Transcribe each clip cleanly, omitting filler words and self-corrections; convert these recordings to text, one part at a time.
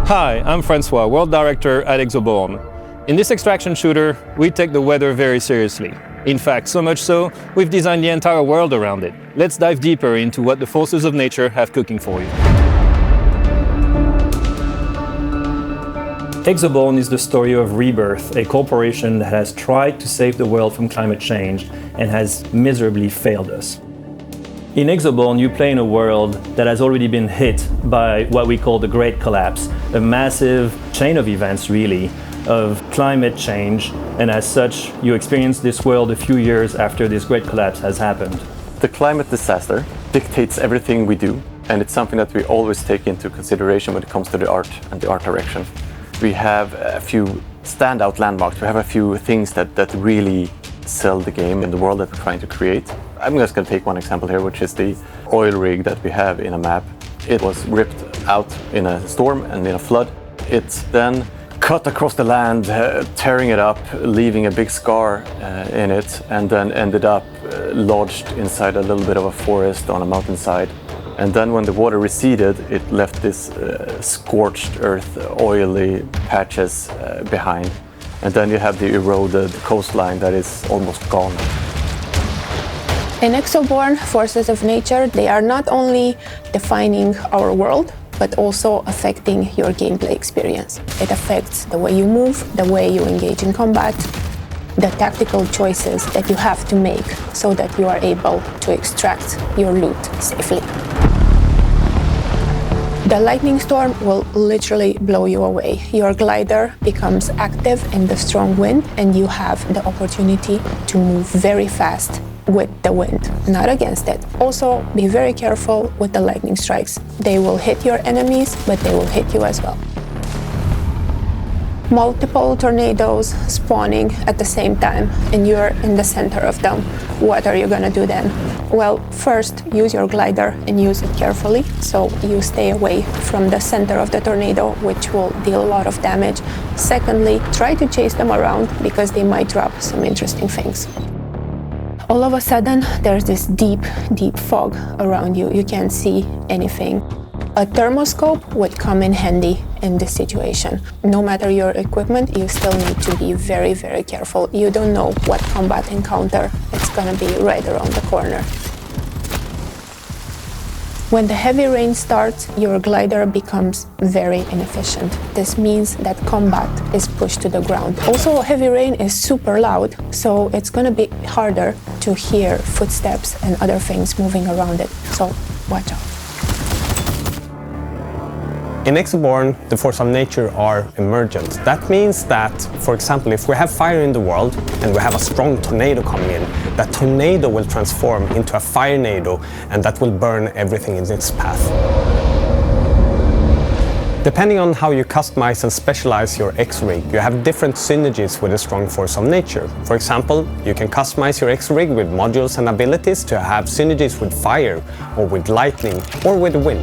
Hi, I'm Francois, World Director at Exoborn. In this extraction shooter, we take the weather very seriously. In fact, so much so, we've designed the entire world around it. Let's dive deeper into what the forces of nature have cooking for you. Exoborn is the story of Rebirth, a corporation that has tried to save the world from climate change and has miserably failed us. In Exoborn, you play in a world that has already been hit by what we call the Great Collapse, a massive chain of events, really, of climate change, and as such, you experience this world a few years after this Great Collapse has happened. The climate disaster dictates everything we do, and it's something that we always take into consideration when it comes to the art and the art direction. We have a few standout landmarks, we have a few things that really sell the game in the world that we're trying to create. I'm just going to take one example here, which is the oil rig that we have in a map. It was ripped out in a storm and in a flood. It's then cut across the land, tearing it up, leaving a big scar in it, and then ended up lodged inside a little bit of a forest on a mountainside. And then when the water receded, it left this scorched earth, oily patches behind. And then you have the eroded coastline that is almost gone. In Exoborn, forces of nature, they are not only defining our world, but also affecting your gameplay experience. It affects the way you move, the way you engage in combat, the tactical choices that you have to make so that you are able to extract your loot safely. The lightning storm will literally blow you away. Your glider becomes active in the strong wind, and you have the opportunity to move very fast with the wind, not against it. Also, be very careful with the lightning strikes. They will hit your enemies, but they will hit you as well. Multiple tornadoes spawning at the same time, and you're in the center of them. What are you gonna do then? Well, first, use your glider and use it carefully, so you stay away from the center of the tornado, which will deal a lot of damage. Secondly, try to chase them around, because they might drop some interesting things. All of a sudden, there's this deep, deep fog around you. You can't see anything. A thermoscope would come in handy in this situation. No matter your equipment, you still need to be very, very careful. You don't know what combat encounter it's gonna be right around the corner. When the heavy rain starts, your glider becomes very inefficient. This means that combat is pushed to the ground. Also, heavy rain is super loud, so it's gonna be harder to hear footsteps and other things moving around it, so watch out. In Exoborn, the forces of nature are emergent. That means that, for example, if we have fire in the world and we have a strong tornado coming in, that tornado will transform into a firenado, and that will burn everything in its path. Depending on how you customize and specialize your X-Rig, you have different synergies with a strong force of nature. For example, you can customize your X-Rig with modules and abilities to have synergies with fire, or with lightning, or with wind.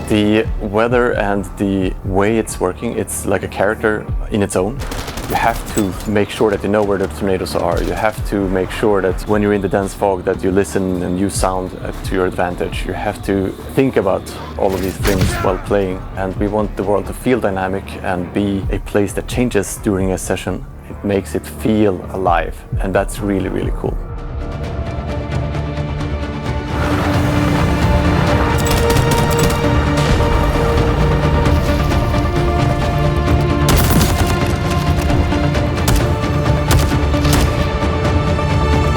The weather and the way it's working, it's like a character in its own. You have to make sure that you know where the tornadoes are. You have to make sure that when you're in the dense fog that you listen and use sound to your advantage. You have to think about all of these things while playing. And we want the world to feel dynamic and be a place that changes during a session. It makes it feel alive, and that's really, really cool.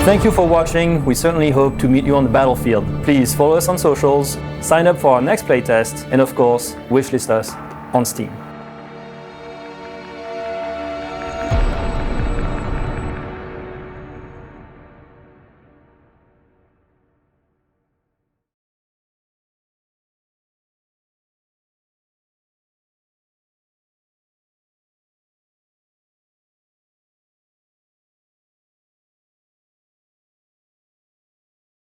Thank you for watching. We certainly hope to meet you on the battlefield. Please follow us on socials, sign up for our next playtest, and of course, wishlist us on Steam.